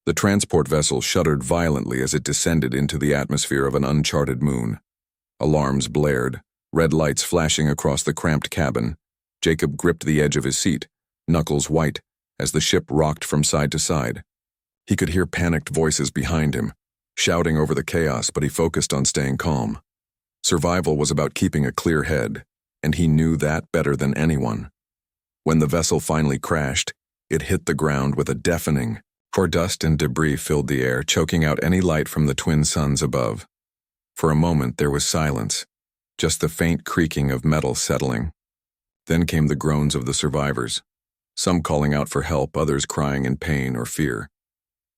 The transport vessel shuddered violently as it descended into the atmosphere of an uncharted moon. Alarms blared, red lights flashing across the cramped cabin. Jacob gripped the edge of his seat, knuckles white, as the ship rocked from side to side. He could hear panicked voices behind him, shouting over the chaos, but he focused on staying calm. Survival was about keeping a clear head, and he knew that better than anyone. When the vessel finally crashed, it hit the ground with a deafening, for dust and debris filled the air, choking out any light from the twin suns above. For a moment there was silence, just the faint creaking of metal settling. Then came the groans of the survivors, some calling out for help, others crying in pain or fear.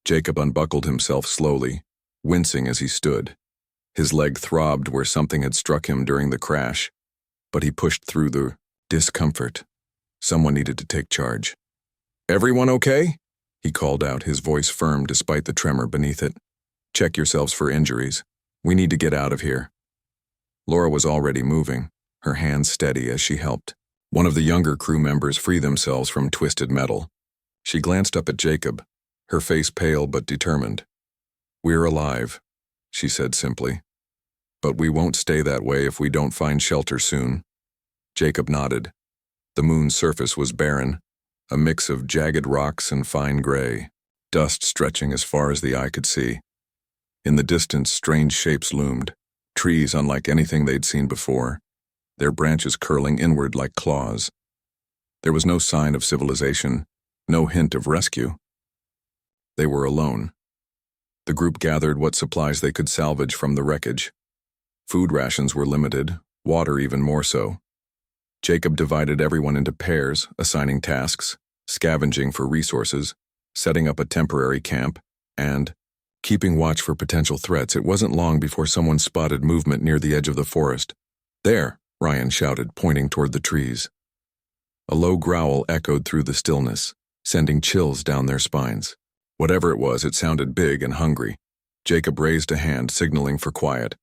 Jacob unbuckled himself slowly, wincing as he stood. His leg throbbed where something had struck him during the crash, but he pushed through the discomfort. Someone needed to take charge. "Everyone okay?" he called out, his voice firm despite the tremor beneath it. "Check yourselves for injuries. We need to get out of here." Laura was already moving, her hands steady as she helped one of the younger crew members free themselves from twisted metal. She glanced up at Jacob, her face pale but determined. "We're alive," she said simply. "But we won't stay that way if we don't find shelter soon." Jacob nodded. The moon's surface was barren, a mix of jagged rocks and fine gray, dust stretching as far as the eye could see. In the distance, strange shapes loomed, trees unlike anything they'd seen before, their branches curling inward like claws. There was no sign of civilization, no hint of rescue. They were alone. The group gathered what supplies they could salvage from the wreckage. Food rations were limited, water even more so. Jacob divided everyone into pairs, assigning tasks, scavenging for resources, setting up a temporary camp, and keeping watch for potential threats. It wasn't long before someone spotted movement near the edge of the forest. "There!" Ryan shouted, pointing toward the trees. A low growl echoed through the stillness, sending chills down their spines. Whatever it was, it sounded big and hungry. Jacob raised a hand, signaling for quiet.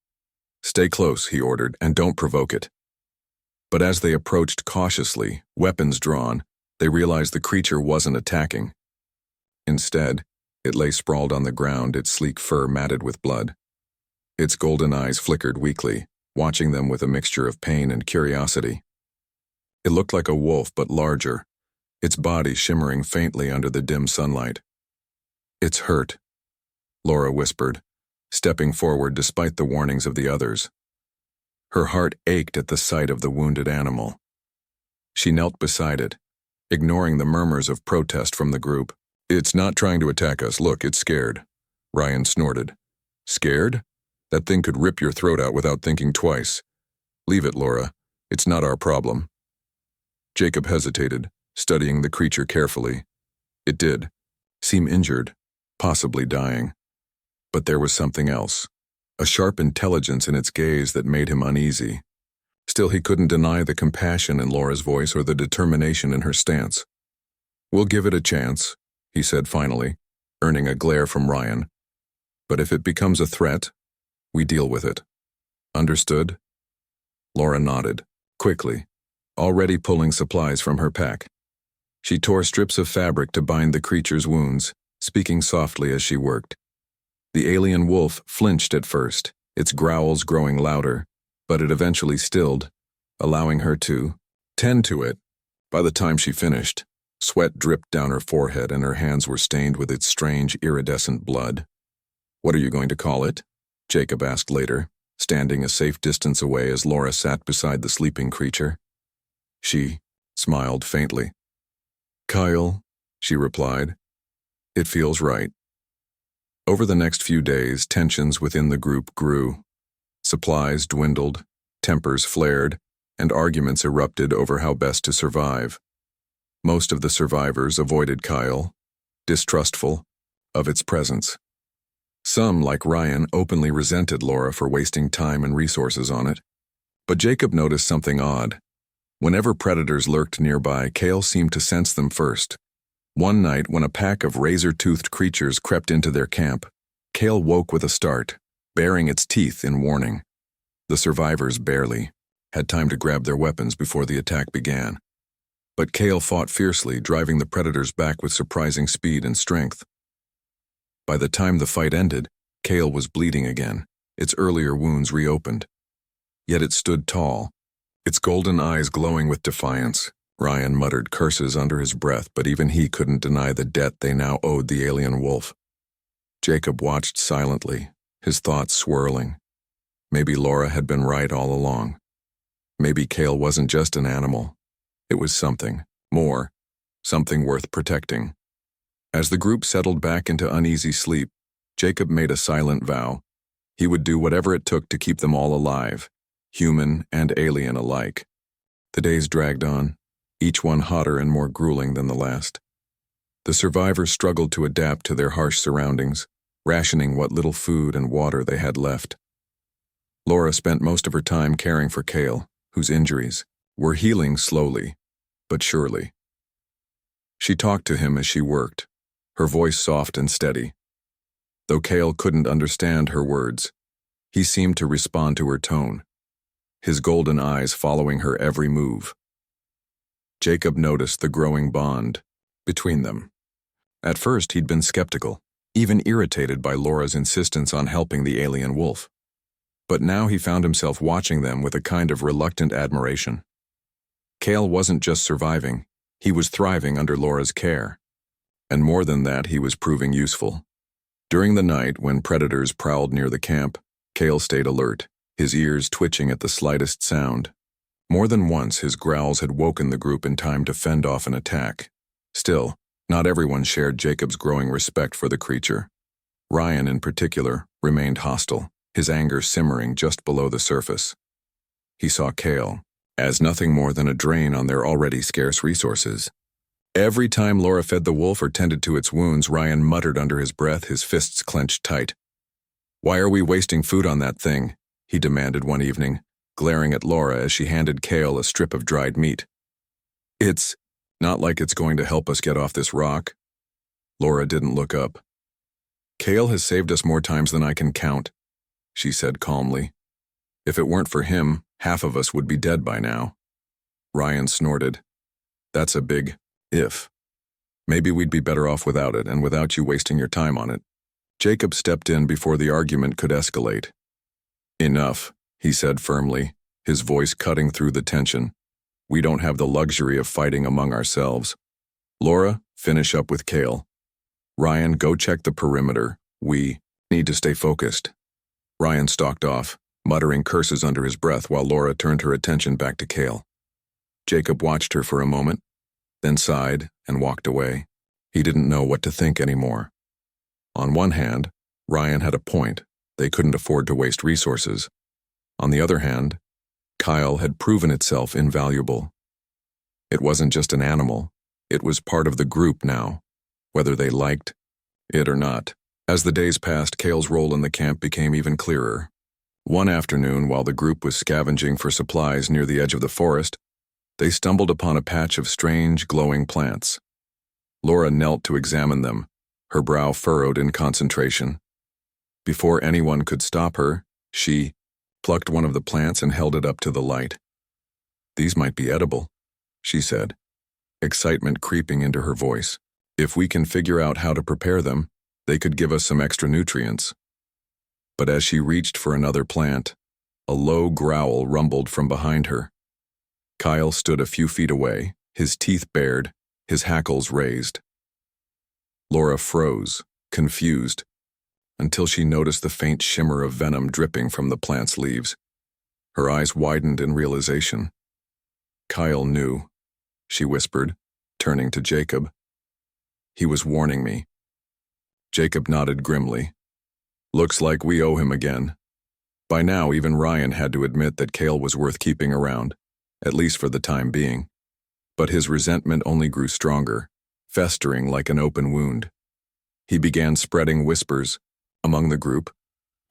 "Stay close," he ordered, "and don't provoke it." But as they approached cautiously, weapons drawn, they realized the creature wasn't attacking. Instead, it lay sprawled on the ground, its sleek fur matted with blood. Its golden eyes flickered weakly, watching them with a mixture of pain and curiosity. It looked like a wolf, but larger, its body shimmering faintly under the dim sunlight. "It's hurt," Laura whispered, stepping forward despite the warnings of the others. Her heart ached at the sight of the wounded animal. She knelt beside it, ignoring the murmurs of protest from the group. "It's not trying to attack us. Look, it's scared," Ryan snorted. "Scared? That thing could rip your throat out without thinking twice. Leave it, Laura. It's not our problem." Jacob hesitated, studying the creature carefully. It did seem injured, possibly dying. But there was something else, a sharp intelligence in its gaze that made him uneasy. Still, he couldn't deny the compassion in Laura's voice or the determination in her stance. "We'll give it a chance," he said finally, earning a glare from Ryan. "But if it becomes a threat, we deal with it. Understood?" Laura nodded, quickly, already pulling supplies from her pack. She tore strips of fabric to bind the creature's wounds, speaking softly as she worked. The alien wolf flinched at first, its growls growing louder, but it eventually stilled, allowing her to tend to it. By the time she finished, sweat dripped down her forehead and her hands were stained with its strange iridescent blood. "What are you going to call it?" Jacob asked later, standing a safe distance away as Laura sat beside the sleeping creature. She smiled faintly. "Kyle," she replied. "It feels right." Over the next few days, tensions within the group grew. Supplies dwindled, tempers flared, and arguments erupted over how best to survive. Most of the survivors avoided Kyle, distrustful of its presence. Some, like Ryan, openly resented Laura for wasting time and resources on it. But Jacob noticed something odd. Whenever predators lurked nearby, Kale seemed to sense them first. One night, when a pack of razor-toothed creatures crept into their camp, Kale woke with a start, baring its teeth in warning. The survivors barely had time to grab their weapons before the attack began. But Kale fought fiercely, driving the predators back with surprising speed and strength. By the time the fight ended, Kale was bleeding again, its earlier wounds reopened. Yet it stood tall, its golden eyes glowing with defiance. Ryan muttered curses under his breath, but even he couldn't deny the debt they now owed the alien wolf. Jacob watched silently, his thoughts swirling. Maybe Laura had been right all along. Maybe Kale wasn't just an animal. It was something more, something worth protecting. As the group settled back into uneasy sleep, Jacob made a silent vow. He would do whatever it took to keep them all alive, human and alien alike. The days dragged on, each one hotter and more grueling than the last. The survivors struggled to adapt to their harsh surroundings, rationing what little food and water they had left. Laura spent most of her time caring for Kale, whose injuries were healing slowly, but surely. She talked to him as she worked, her voice soft and steady. Though Kale couldn't understand her words, he seemed to respond to her tone, his golden eyes following her every move. Jacob noticed the growing bond between them. At first, he'd been skeptical, even irritated by Laura's insistence on helping the alien wolf. But now he found himself watching them with a kind of reluctant admiration. Kale wasn't just surviving, he was thriving under Laura's care. And more than that, he was proving useful. During the night, when predators prowled near the camp, Kale stayed alert, his ears twitching at the slightest sound. More than once, his growls had woken the group in time to fend off an attack. Still, not everyone shared Jacob's growing respect for the creature. Ryan, in particular, remained hostile, his anger simmering just below the surface. He saw Kale as nothing more than a drain on their already scarce resources. Every time Laura fed the wolf or tended to its wounds, Ryan muttered under his breath, his fists clenched tight. "Why are we wasting food on that thing?" he demanded one evening, glaring at Laura as she handed Kale a strip of dried meat. "It's not like it's going to help us get off this rock." Laura didn't look up. "Kale has saved us more times than I can count," she said calmly. "If it weren't for him, half of us would be dead by now." Ryan snorted. "That's a big if. Maybe we'd be better off without it, and without you wasting your time on it." Jacob stepped in before the argument could escalate. "Enough," he said firmly, his voice cutting through the tension. "We don't have the luxury of fighting among ourselves. Laura, finish up with Kale. Ryan, go check the perimeter. We need to stay focused." Ryan stalked off, muttering curses under his breath while Laura turned her attention back to Kale. Jacob watched her for a moment, then sighed and walked away. He didn't know what to think anymore. On one hand, Ryan had a point. They couldn't afford to waste resources. On the other hand, Kyle had proven itself invaluable. It wasn't just an animal. It was part of the group now, whether they liked it or not. As the days passed, Kale's role in the camp became even clearer. One afternoon, while the group was scavenging for supplies near the edge of the forest, they stumbled upon a patch of strange, glowing plants. Laura knelt to examine them, her brow furrowed in concentration. Before anyone could stop her, she plucked one of the plants and held it up to the light. "These might be edible," she said, excitement creeping into her voice. "If we can figure out how to prepare them, they could give us some extra nutrients." But as she reached for another plant, a low growl rumbled from behind her. Kyle stood a few feet away, his teeth bared, his hackles raised. Laura froze, confused, until she noticed the faint shimmer of venom dripping from the plant's leaves. Her eyes widened in realization. "Kyle knew," she whispered, turning to Jacob. "He was warning me." Jacob nodded grimly. "Looks like we owe him again." By now, even Ryan had to admit that Kale was worth keeping around, at least for the time being. But his resentment only grew stronger, festering like an open wound. He began spreading whispers among the group,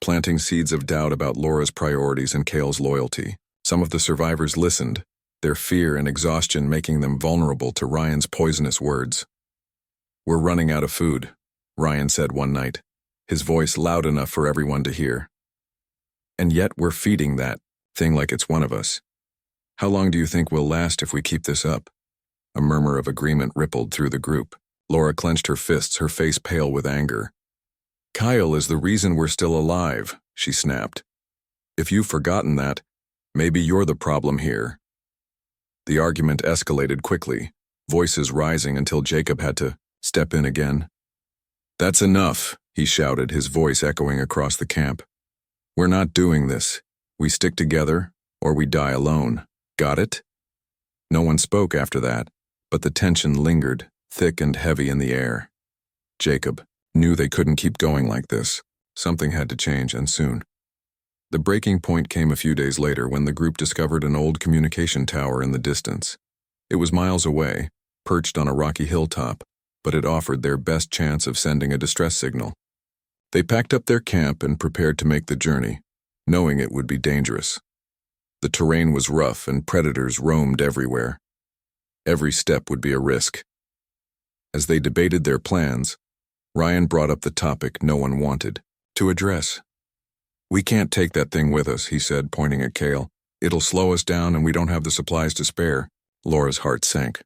planting seeds of doubt about Laura's priorities and Kale's loyalty. Some of the survivors listened, their fear and exhaustion making them vulnerable to Ryan's poisonous words. "We're running out of food," Ryan said one night, his voice loud enough for everyone to hear. "And yet we're feeding that thing like it's one of us. How long do you think we'll last if we keep this up?" A murmur of agreement rippled through the group. Laura clenched her fists, her face pale with anger. Kyle is the reason we're still alive, she snapped. If you've forgotten that, maybe you're the problem here. The argument escalated quickly, voices rising until Jacob had to step in again. That's enough, he shouted, his voice echoing across the camp. We're not doing this. We stick together, or we die alone. Got it? No one spoke after that, but the tension lingered, thick and heavy in the air. Jacob knew they couldn't keep going like this. Something had to change, and soon. The breaking point came a few days later when the group discovered an old communication tower in the distance. It was miles away, perched on a rocky hilltop, but it offered their best chance of sending a distress signal. They packed up their camp and prepared to make the journey, knowing it would be dangerous. The terrain was rough and predators roamed everywhere. Every step would be a risk. As they debated their plans, Ryan brought up the topic no one wanted to address. We can't take that thing with us, he said, pointing at Kale. It'll slow us down and we don't have the supplies to spare. Laura's heart sank.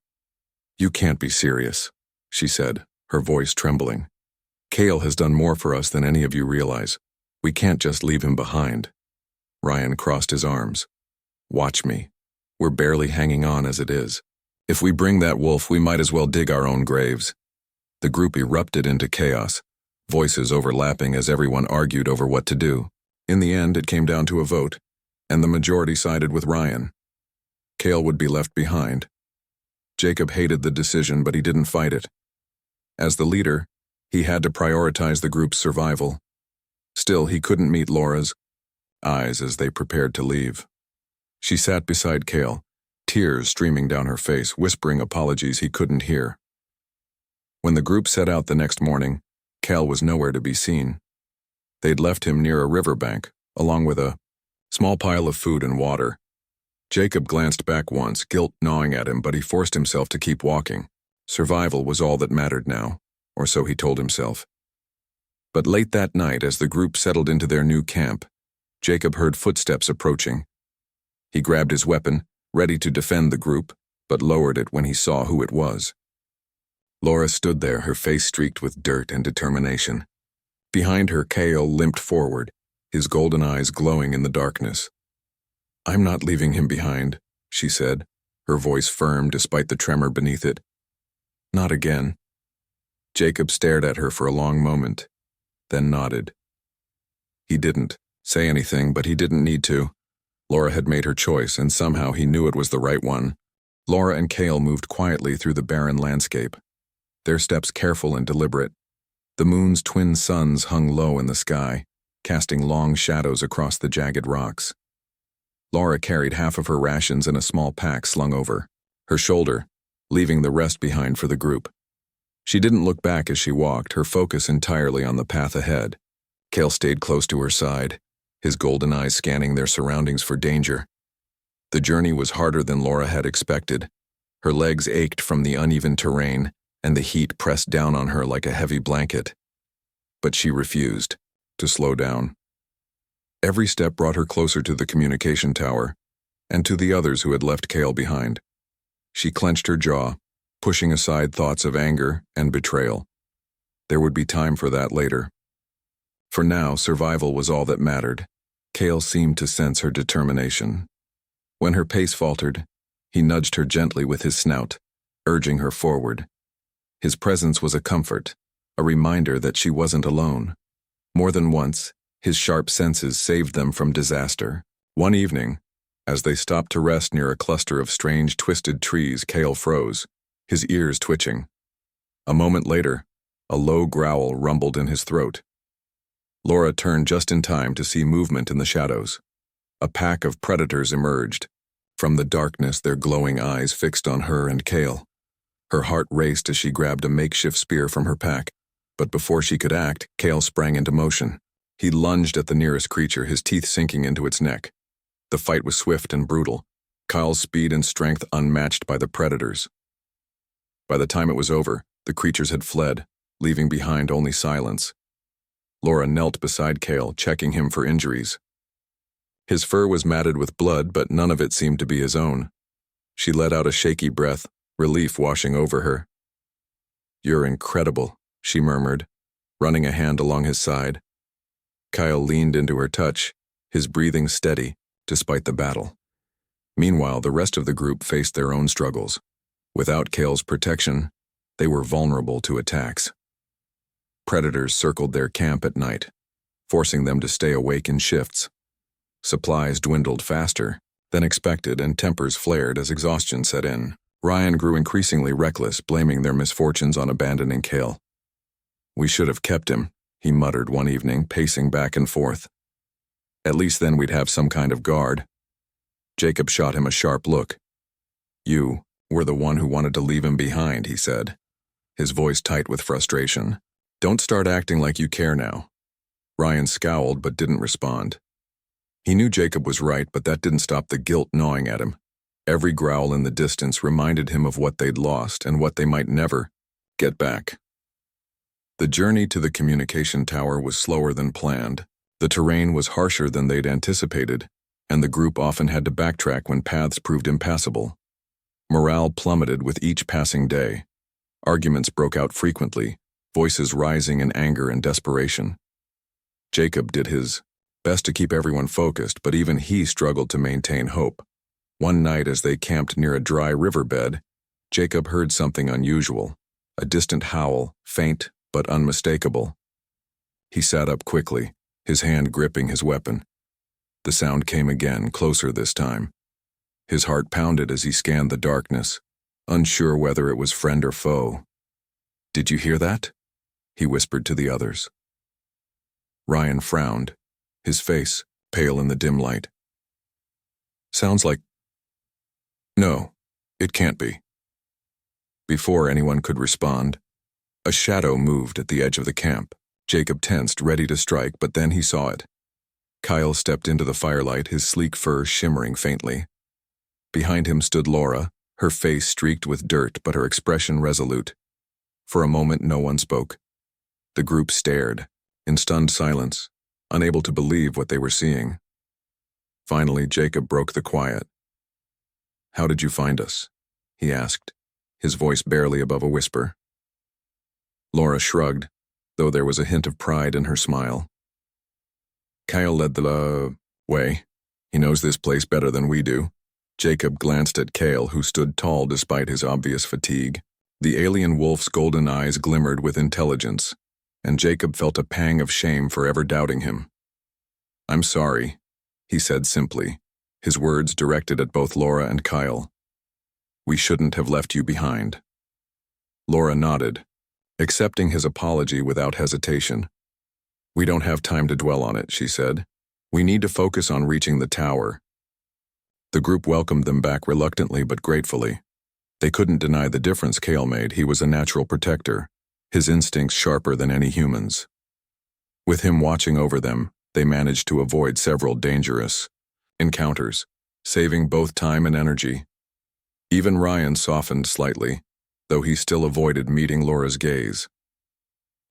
You can't be serious, she said, her voice trembling. Kale has done more for us than any of you realize. We can't just leave him behind. Ryan crossed his arms. Watch me. We're barely hanging on as it is. If we bring that wolf, we might as well dig our own graves. The group erupted into chaos, voices overlapping as everyone argued over what to do. In the end, it came down to a vote, and the majority sided with Ryan. Kale would be left behind. Jacob hated the decision, but he didn't fight it. As the leader, he had to prioritize the group's survival. Still, he couldn't meet Laura's eyes as they prepared to leave. She sat beside Kale, tears streaming down her face, whispering apologies he couldn't hear. When the group set out the next morning, Kale was nowhere to be seen. They'd left him near a riverbank, along with a small pile of food and water. Jacob glanced back once, guilt gnawing at him, but he forced himself to keep walking. Survival was all that mattered now, or so he told himself. But late that night, as the group settled into their new camp, Jacob heard footsteps approaching. He grabbed his weapon, ready to defend the group, but lowered it when he saw who it was. Laura stood there, her face streaked with dirt and determination. Behind her, Kale limped forward, his golden eyes glowing in the darkness. I'm not leaving him behind, she said, her voice firm despite the tremor beneath it. Not again. Jacob stared at her for a long moment, then nodded. He didn't say anything, but he didn't need to. Laura had made her choice, and somehow he knew it was the right one. Laura and Kale moved quietly through the barren landscape, their steps careful and deliberate. The moon's twin suns hung low in the sky, casting long shadows across the jagged rocks. Laura carried half of her rations in a small pack slung over her shoulder, leaving the rest behind for the group. She didn't look back as she walked, her focus entirely on the path ahead. Kale stayed close to her side, his golden eyes scanning their surroundings for danger. The journey was harder than Laura had expected. Her legs ached from the uneven terrain, and the heat pressed down on her like a heavy blanket. But she refused to slow down. Every step brought her closer to the communication tower, and to the others who had left Kale behind. She clenched her jaw, pushing aside thoughts of anger and betrayal. There would be time for that later. For now, survival was all that mattered. Kale seemed to sense her determination. When her pace faltered, he nudged her gently with his snout, urging her forward. His presence was a comfort, a reminder that she wasn't alone. More than once, his sharp senses saved them from disaster. One evening, as they stopped to rest near a cluster of strange twisted trees, Kale froze, his ears twitching. A moment later, a low growl rumbled in his throat. Laura turned just in time to see movement in the shadows. A pack of predators emerged. From the darkness, their glowing eyes fixed on her and Kale. Her heart raced as she grabbed a makeshift spear from her pack. But before she could act, Kale sprang into motion. He lunged at the nearest creature, his teeth sinking into its neck. The fight was swift and brutal, Kyle's speed and strength unmatched by the predators. By the time it was over, the creatures had fled, leaving behind only silence. Laura knelt beside Kale, checking him for injuries. His fur was matted with blood, but none of it seemed to be his own. She let out a shaky breath, relief washing over her. You're incredible, she murmured. running a hand along his side. Kyle leaned into her touch, his breathing steady, despite the battle. Meanwhile, the rest of the group faced their own struggles. Without Kale's protection, they were vulnerable to attacks. Predators circled their camp at night, forcing them to stay awake in shifts. Supplies dwindled faster than expected, and tempers flared as exhaustion set in. Ryan grew increasingly reckless, blaming their misfortunes on abandoning Kale. "We should have kept him," he muttered one evening, pacing back and forth. "At least then we'd have some kind of guard." Jacob shot him a sharp look. "You were the one who wanted to leave him behind," he said, his voice tight with frustration. "Don't start acting like you care now." Ryan scowled but didn't respond. He knew Jacob was right, but that didn't stop the guilt gnawing at him. Every growl in the distance reminded him of what they'd lost and what they might never get back. The journey to the communication tower was slower than planned. The terrain was harsher than they'd anticipated, and the group often had to backtrack when paths proved impassable. Morale plummeted with each passing day. Arguments broke out frequently, voices rising in anger and desperation. Jacob did his best to keep everyone focused, but even he struggled to maintain hope. One night as they camped near a dry riverbed, Jacob heard something unusual, a distant howl, faint but unmistakable. He sat up quickly, his hand gripping his weapon. The sound came again, closer this time. His heart pounded as he scanned the darkness, unsure whether it was friend or foe. "Did you hear that?" he whispered to the others. Ryan frowned, his face pale in the dim light. "Sounds like... No, it can't be." Before anyone could respond, a shadow moved at the edge of the camp. Jacob tensed, ready to strike, but then he saw it. Kyle stepped into the firelight, his sleek fur shimmering faintly. Behind him stood Laura, her face streaked with dirt but her expression resolute. For a moment no one spoke. The group stared, in stunned silence, unable to believe what they were seeing. Finally, Jacob broke the quiet. "How did you find us?" he asked, his voice barely above a whisper. Laura shrugged, though there was a hint of pride in her smile. "Kyle led the way. He knows this place better than we do." Jacob glanced at Kale, who stood tall despite his obvious fatigue. The alien wolf's golden eyes glimmered with intelligence, and Jacob felt a pang of shame for ever doubting him. "I'm sorry," he said simply, his words directed at both Laura and Kyle. "We shouldn't have left you behind." Laura nodded, accepting his apology without hesitation. "We don't have time to dwell on it," she said. "We need to focus on reaching the tower." The group welcomed them back reluctantly but gratefully. They couldn't deny the difference Kale made. He was a natural protector, his instincts sharper than any human's. With him watching over them, they managed to avoid several dangerous encounters, saving both time and energy. Even Ryan softened slightly, though he still avoided meeting Laura's gaze.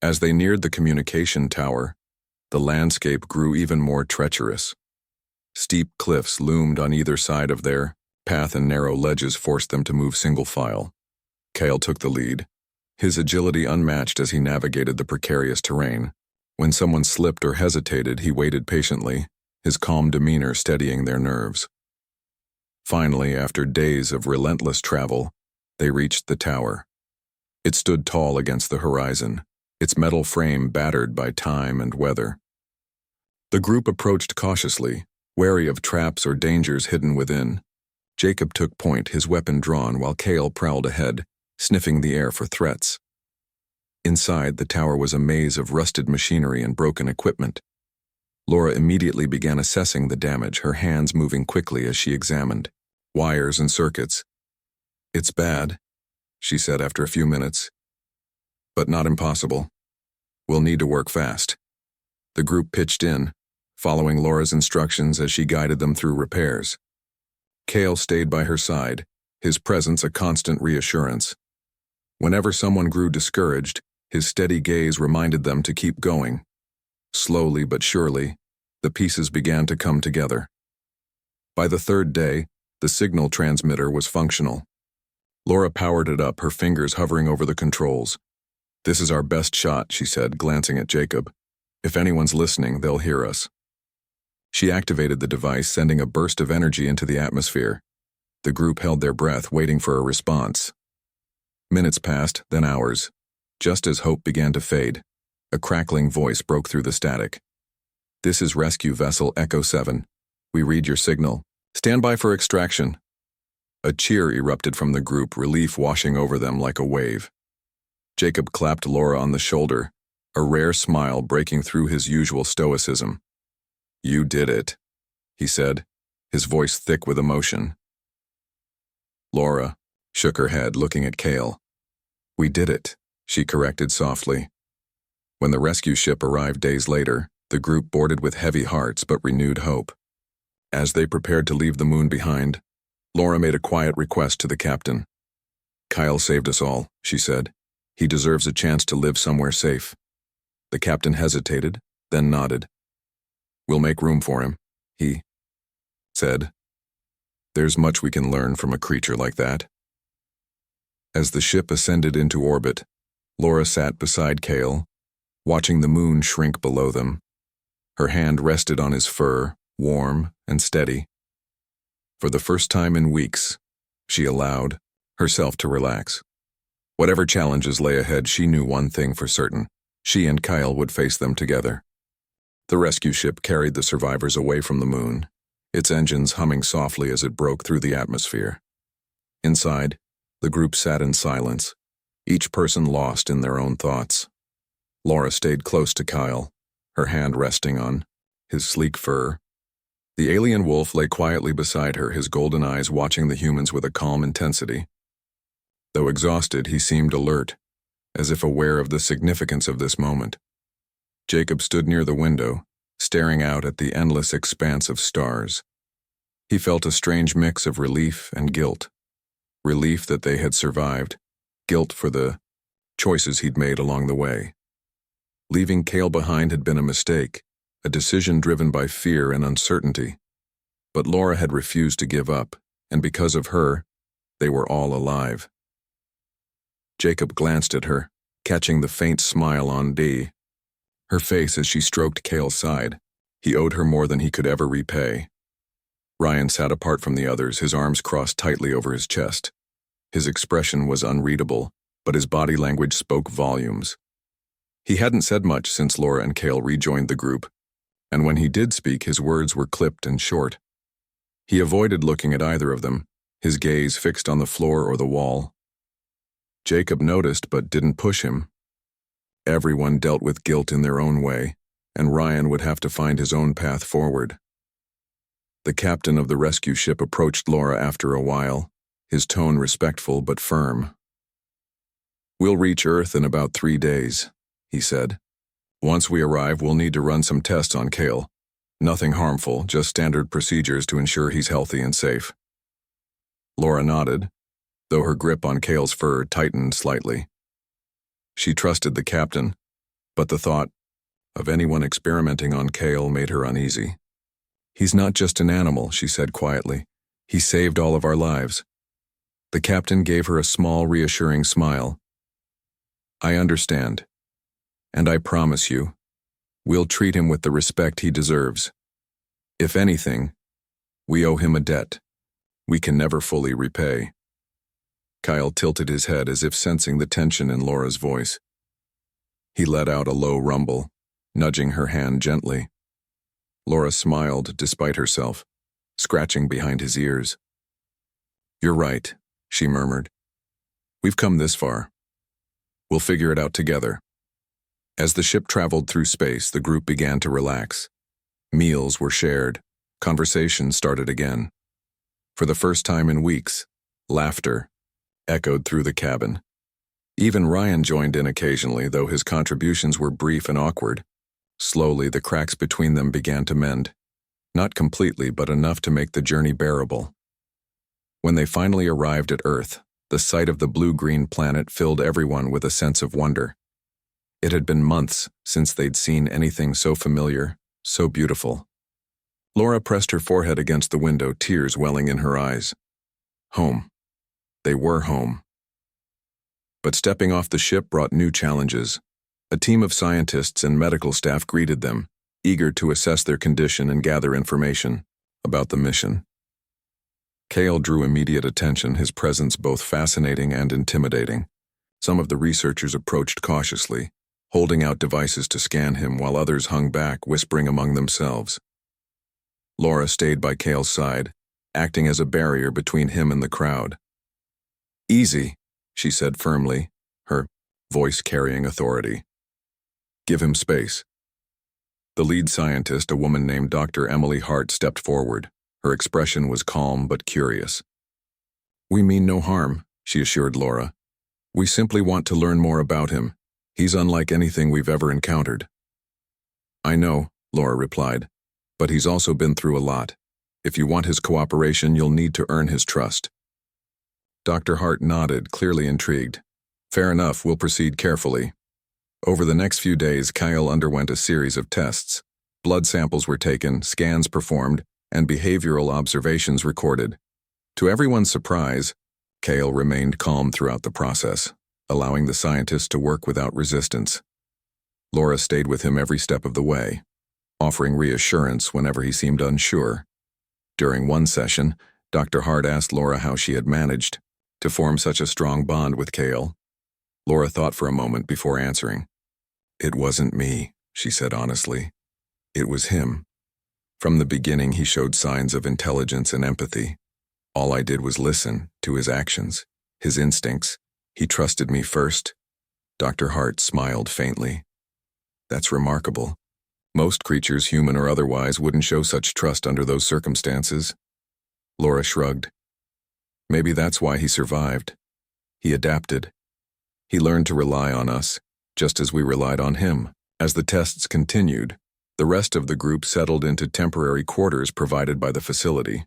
As they neared the communication tower, the landscape grew even more treacherous. Steep cliffs loomed on either side of their path, and narrow ledges forced them to move single file. Kale took the lead, his agility unmatched as he navigated the precarious terrain. When someone slipped or hesitated, he waited patiently, his calm demeanor steadying their nerves. Finally, after days of relentless travel, they reached the tower. It stood tall against the horizon, its metal frame battered by time and weather. The group approached cautiously, wary of traps or dangers hidden within. Jacob took point, his weapon drawn, while Kale prowled ahead, sniffing the air for threats. Inside, the tower was a maze of rusted machinery and broken equipment. Laura immediately began assessing the damage, her hands moving quickly as she examined wires and circuits. "It's bad," she said after a few minutes, "but not impossible. We'll need to work fast." The group pitched in, following Laura's instructions as she guided them through repairs. Kale stayed by her side, his presence a constant reassurance. Whenever someone grew discouraged, his steady gaze reminded them to keep going. Slowly but surely, the pieces began to come together. By the third day, the signal transmitter was functional. Laura powered it up, her fingers hovering over the controls. "This is our best shot," she said, glancing at Jacob. "If anyone's listening, they'll hear us." She activated the device, sending a burst of energy into the atmosphere. The group held their breath, waiting for a response. Minutes passed, then hours. Just as hope began to fade, a crackling voice broke through the static. "This is Rescue Vessel Echo 7. We read your signal. Stand by for extraction." A cheer erupted from the group, relief washing over them like a wave. Jacob clapped Laura on the shoulder, a rare smile breaking through his usual stoicism. "You did it," he said, his voice thick with emotion. Laura shook her head, looking at Cale. "We did it," she corrected softly. When the rescue ship arrived days later, the group boarded with heavy hearts but renewed hope. As they prepared to leave the moon behind, Laura made a quiet request to the captain. "Kyle saved us all," she said. "He deserves a chance to live somewhere safe." The captain hesitated, then nodded. "We'll make room for him," he said. "There's much we can learn from a creature like that." As the ship ascended into orbit, Laura sat beside Cale, watching the moon shrink below them. Her hand rested on his fur, warm and steady. For the first time in weeks, she allowed herself to relax. Whatever challenges lay ahead, she knew one thing for certain. She and Kyle would face them together. The rescue ship carried the survivors away from the moon, its engines humming softly as it broke through the atmosphere. Inside, the group sat in silence, each person lost in their own thoughts. Laura stayed close to Kyle, her hand resting on his sleek fur. The alien wolf lay quietly beside her, his golden eyes watching the humans with a calm intensity. Though exhausted, he seemed alert, as if aware of the significance of this moment. Jacob stood near the window, staring out at the endless expanse of stars. He felt a strange mix of relief and guilt. Relief that they had survived, guilt for the choices he'd made along the way. Leaving Cale behind had been a mistake, a decision driven by fear and uncertainty. But Laura had refused to give up, and because of her, they were all alive. Jacob glanced at her, catching the faint smile on her face as she stroked Cale's side. He owed her more than he could ever repay. Ryan sat apart from the others, his arms crossed tightly over his chest. His expression was unreadable, but his body language spoke volumes. He hadn't said much since Laura and Cale rejoined the group, and when he did speak, his words were clipped and short. He avoided looking at either of them, his gaze fixed on the floor or the wall. Jacob noticed but didn't push him. Everyone dealt with guilt in their own way, and Ryan would have to find his own path forward. The captain of the rescue ship approached Laura after a while, his tone respectful but firm. "We'll reach Earth in about 3 days," he said. "Once we arrive, we'll need to run some tests on Cale. Nothing harmful, just standard procedures to ensure he's healthy and safe." Laura nodded, though her grip on Cale's fur tightened slightly. She trusted the captain, but the thought of anyone experimenting on Cale made her uneasy. "He's not just an animal," she said quietly. "He saved all of our lives." The captain gave her a small, reassuring smile. "I understand, and I promise you, we'll treat him with the respect he deserves. If anything, we owe him a debt we can never fully repay." Kyle tilted his head as if sensing the tension in Laura's voice. He let out a low rumble, nudging her hand gently. Laura smiled despite herself, scratching behind his ears. "You're right," she murmured. "We've come this far. We'll figure it out together." As the ship traveled through space, the group began to relax. Meals were shared. Conversation started again. For the first time in weeks, laughter echoed through the cabin. Even Ryan joined in occasionally, though his contributions were brief and awkward. Slowly, the cracks between them began to mend. Not completely, but enough to make the journey bearable. When they finally arrived at Earth, the sight of the blue-green planet filled everyone with a sense of wonder. It had been months since they'd seen anything so familiar, so beautiful. Laura pressed her forehead against the window, tears welling in her eyes. Home. They were home. But stepping off the ship brought new challenges. A team of scientists and medical staff greeted them, eager to assess their condition and gather information about the mission. Kale drew immediate attention, his presence both fascinating and intimidating. Some of the researchers approached cautiously, holding out devices to scan him, while others hung back, whispering among themselves. Laura stayed by Kale's side, acting as a barrier between him and the crowd. "Easy," she said firmly, her voice carrying authority. "Give him space." The lead scientist, a woman named Dr. Emily Hart, stepped forward. Her expression was calm but curious. "We mean no harm," she assured Laura. "We simply want to learn more about him. He's unlike anything we've ever encountered." "I know," Laura replied, "but he's also been through a lot. If you want his cooperation, you'll need to earn his trust." Dr. Hart nodded, clearly intrigued. "Fair enough, we'll proceed carefully." Over the next few days, Kyle underwent a series of tests. Blood samples were taken, scans performed, and behavioral observations recorded. To everyone's surprise, Kale remained calm throughout the process, allowing the scientists to work without resistance. Laura stayed with him every step of the way, offering reassurance whenever he seemed unsure. During one session, Dr. Hart asked Laura how she had managed to form such a strong bond with Kale. Laura thought for a moment before answering. "It wasn't me," she said honestly. "It was him. From the beginning, he showed signs of intelligence and empathy. All I did was listen to his actions, his instincts. He trusted me first." Dr. Hart smiled faintly. "That's remarkable. Most creatures, human or otherwise, wouldn't show such trust under those circumstances." Laura shrugged. "Maybe that's why he survived. He adapted. He learned to rely on us, just as we relied on him." As the tests continued, the rest of the group settled into temporary quarters provided by the facility.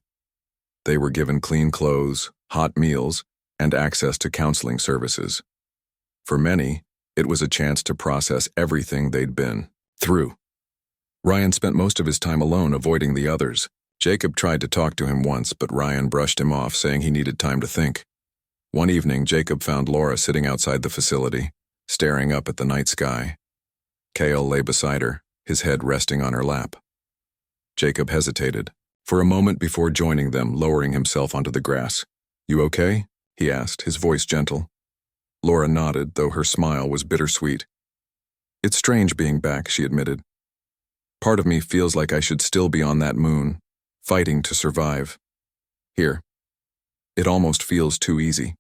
They were given clean clothes, hot meals, and access to counseling services. For many, it was a chance to process everything they'd been through. Ryan spent most of his time alone, avoiding the others. Jacob tried to talk to him once, but Ryan brushed him off, saying he needed time to think. One evening, Jacob found Laura sitting outside the facility, staring up at the night sky. Kale lay beside her, his head resting on her lap. Jacob hesitated, for a moment before joining them, lowering himself onto the grass. "You okay?" he asked, his voice gentle. Laura nodded, though her smile was bittersweet. "It's strange being back," she admitted. "Part of me feels like I should still be on that moon, fighting to survive. Here, it almost feels too easy."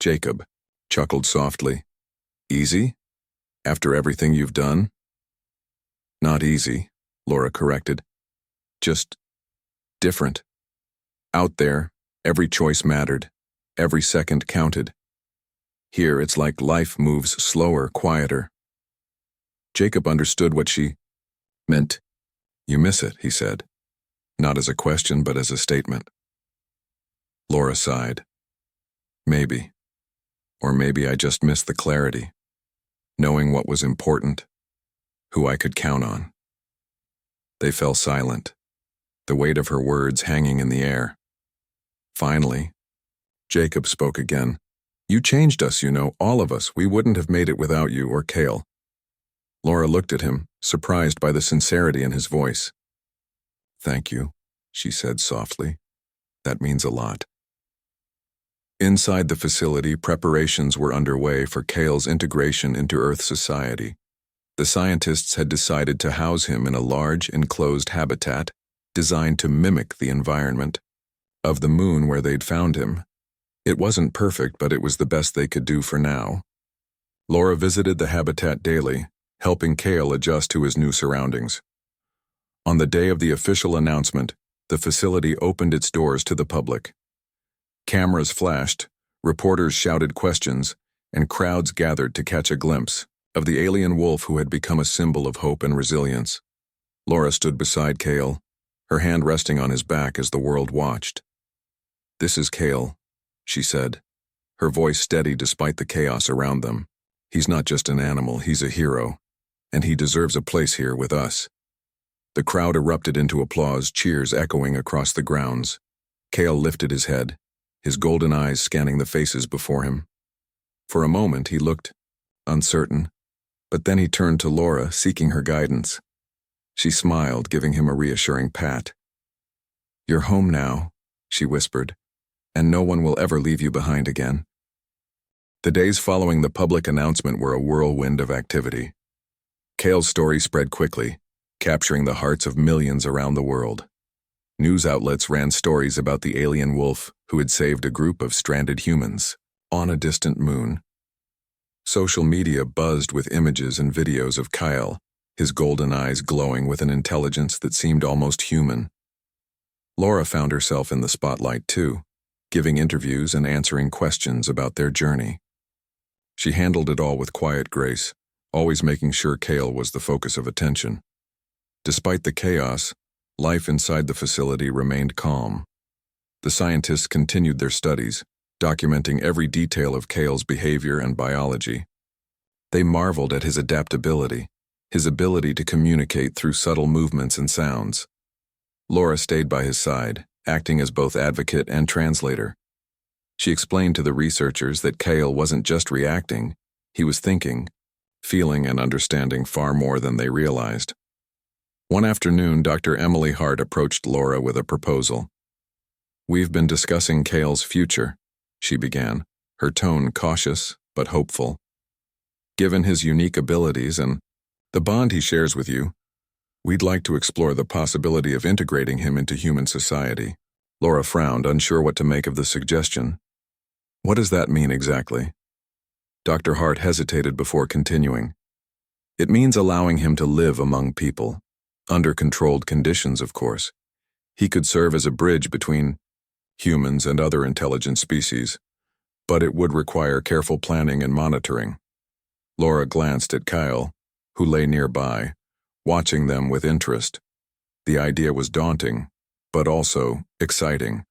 Jacob chuckled softly. "Easy? After everything you've done?" "Not easy," Laura corrected. "Just different. Out there, every choice mattered. Every second counted. Here, it's like life moves slower, quieter." Jacob understood what she meant. "You miss it," he said, not as a question but as a statement. Laura sighed. "Maybe. Or maybe I just missed the clarity. Knowing what was important, who I could count on." They fell silent, the weight of her words hanging in the air. Finally, Jacob spoke again. "You changed us, you know, all of us. We wouldn't have made it without you or Kale." Laura looked at him, surprised by the sincerity in his voice. "Thank you," she said softly. "That means a lot." Inside the facility, preparations were underway for Kale's integration into Earth society. The scientists had decided to house him in a large, enclosed habitat designed to mimic the environment of the moon where they'd found him. It wasn't perfect, but it was the best they could do for now. Laura visited the habitat daily, helping Kale adjust to his new surroundings. On the day of the official announcement, the facility opened its doors to the public. Cameras flashed, reporters shouted questions, and crowds gathered to catch a glimpse of the alien wolf who had become a symbol of hope and resilience. Laura stood beside Kale, her hand resting on his back as the world watched. "This is Kale," she said, her voice steady despite the chaos around them. "He's not just an animal, he's a hero, and he deserves a place here with us." The crowd erupted into applause, cheers echoing across the grounds. Kale lifted his head, his golden eyes scanning the faces before him. For a moment he looked uncertain, but then he turned to Laura, seeking her guidance. She smiled, giving him a reassuring pat. "You're home now," she whispered, "and no one will ever leave you behind again." The days following the public announcement were a whirlwind of activity. Kale's story spread quickly, capturing the hearts of millions around the world. News outlets ran stories about the alien wolf who had saved a group of stranded humans on a distant moon. Social media buzzed with images and videos of Kyle, his golden eyes glowing with an intelligence that seemed almost human. Laura found herself in the spotlight too, giving interviews and answering questions about their journey. She handled it all with quiet grace, always making sure Kale was the focus of attention. Despite the chaos, life inside the facility remained calm. The scientists continued their studies, documenting every detail of Kale's behavior and biology. They marveled at his adaptability, his ability to communicate through subtle movements and sounds. Laura stayed by his side, acting as both advocate and translator. She explained to the researchers that Kale wasn't just reacting, he was thinking, feeling and understanding far more than they realized. One afternoon, Dr. Emily Hart approached Laura with a proposal. "We've been discussing Kale's future," she began, her tone cautious but hopeful. "Given his unique abilities and the bond he shares with you, we'd like to explore the possibility of integrating him into human society." Laura frowned, unsure what to make of the suggestion. "What does that mean exactly?" Dr. Hart hesitated before continuing. "It means allowing him to live among people, under controlled conditions, of course. He could serve as a bridge between humans and other intelligent species, but it would require careful planning and monitoring." Laura glanced at Kyle, who lay nearby, watching them with interest. The idea was daunting, but also exciting.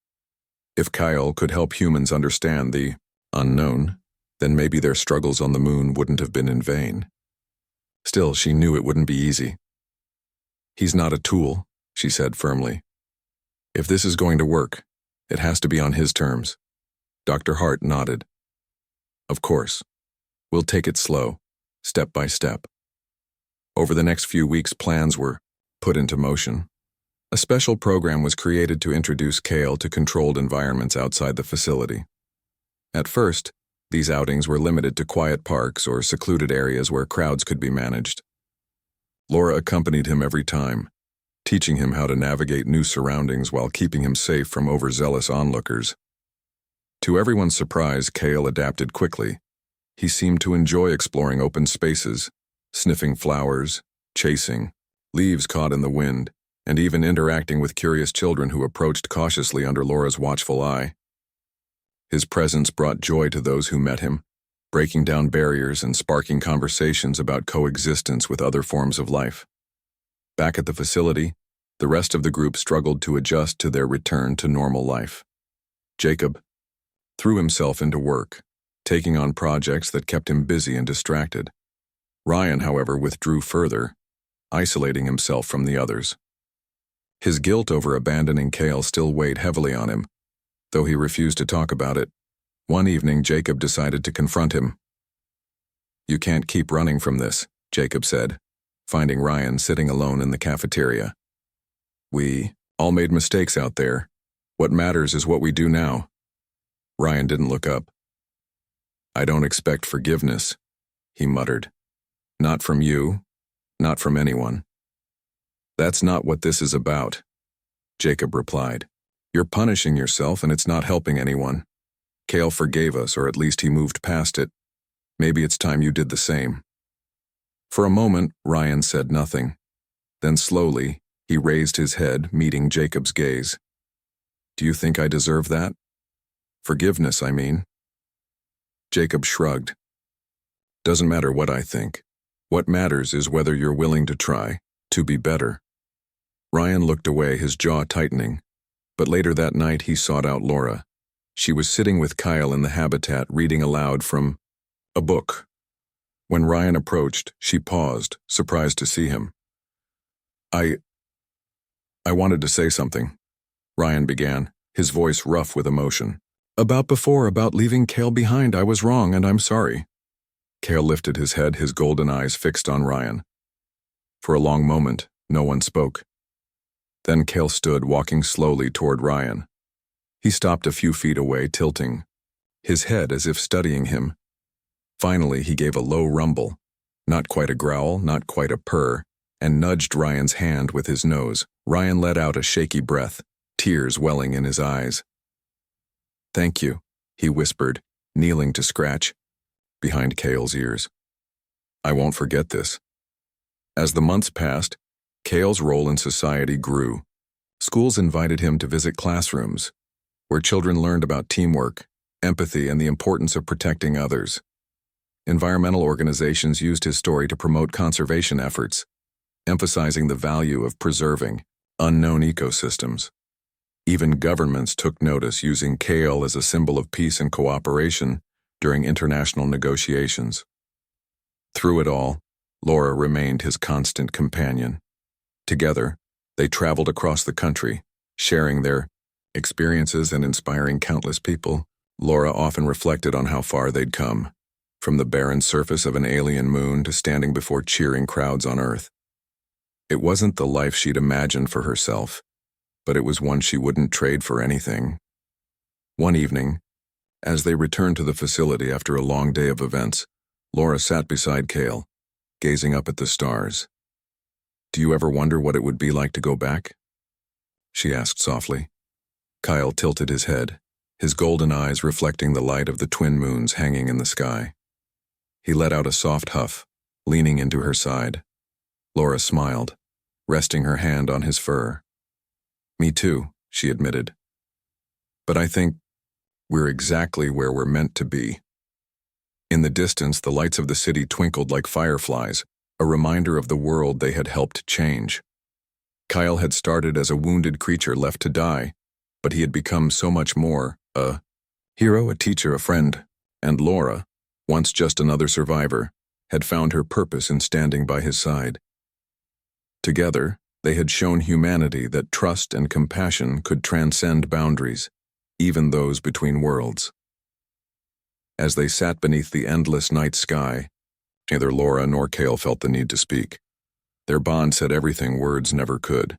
If Kyle could help humans understand the unknown, then maybe their struggles on the moon wouldn't have been in vain. Still, she knew it wouldn't be easy. "He's not a tool," she said firmly. "If this is going to work, it has to be on his terms." Dr. Hart nodded. "Of course. We'll take it slow, step by step." Over the next few weeks, plans were put into motion. A special program was created to introduce Kale to controlled environments outside the facility. At first, these outings were limited to quiet parks or secluded areas where crowds could be managed. Laura accompanied him every time, teaching him how to navigate new surroundings while keeping him safe from overzealous onlookers. To everyone's surprise, Kale adapted quickly. He seemed to enjoy exploring open spaces, sniffing flowers, chasing leaves caught in the wind, and even interacting with curious children who approached cautiously under Laura's watchful eye. His presence brought joy to those who met him, breaking down barriers and sparking conversations about coexistence with other forms of life. Back at the facility, the rest of the group struggled to adjust to their return to normal life. Jacob threw himself into work, taking on projects that kept him busy and distracted. Ryan, however, withdrew further, isolating himself from the others. His guilt over abandoning Kale still weighed heavily on him, though he refused to talk about it. One evening, Jacob decided to confront him. "You can't keep running from this," Jacob said, finding Ryan sitting alone in the cafeteria. "We all made mistakes out there. What matters is what we do now." Ryan didn't look up. "I don't expect forgiveness," he muttered. "Not from you, not from anyone." "That's not what this is about," Jacob replied. "You're punishing yourself and it's not helping anyone. Kale forgave us, or at least he moved past it. Maybe it's time you did the same." For a moment, Ryan said nothing. Then slowly, he raised his head, meeting Jacob's gaze. "Do you think I deserve that? Forgiveness, I mean." Jacob shrugged. "Doesn't matter what I think. What matters is whether you're willing to try to be better." Ryan looked away, his jaw tightening. But later that night, he sought out Laura. She was sitting with Kyle in the habitat, reading aloud from a book. When Ryan approached, she paused, surprised to see him. I wanted to say something," Ryan began, his voice rough with emotion. About leaving Cale behind, I was wrong and I'm sorry." Cale lifted his head, his golden eyes fixed on Ryan. For a long moment, no one spoke. Then Cale stood, walking slowly toward Ryan. He stopped a few feet away, tilting his head as if studying him. Finally, he gave a low rumble, not quite a growl, not quite a purr, and nudged Ryan's hand with his nose. Ryan let out a shaky breath, tears welling in his eyes. "Thank you," he whispered, kneeling to scratch behind Cale's ears. "I won't forget this." As the months passed, Cale's role in society grew. Schools invited him to visit classrooms, where children learned about teamwork, empathy, and the importance of protecting others. Environmental organizations used his story to promote conservation efforts, emphasizing the value of preserving unknown ecosystems. Even governments took notice, using Cale as a symbol of peace and cooperation during international negotiations. Through it all, Laura remained his constant companion. Together, they traveled across the country, sharing their experiences and inspiring countless people. Laura often reflected on how far they'd come, from the barren surface of an alien moon to standing before cheering crowds on Earth. It wasn't the life she'd imagined for herself, but it was one she wouldn't trade for anything. One evening, as they returned to the facility after a long day of events, Laura sat beside Cale, gazing up at the stars. "Do you ever wonder what it would be like to go back?" she asked softly. Kyle tilted his head, his golden eyes reflecting the light of the twin moons hanging in the sky. He let out a soft huff, leaning into her side. Laura smiled, resting her hand on his fur. "Me too," she admitted. "But I think we're exactly where we're meant to be." In the distance, the lights of the city twinkled like fireflies, a reminder of the world they had helped change. Kyle had started as a wounded creature left to die, but he had become so much more: a hero, a teacher, a friend. And Laura, once just another survivor, had found her purpose in standing by his side. Together, they had shown humanity that trust and compassion could transcend boundaries, even those between worlds. As they sat beneath the endless night sky, neither Laura nor Cale felt the need to speak. Their bond said everything words never could.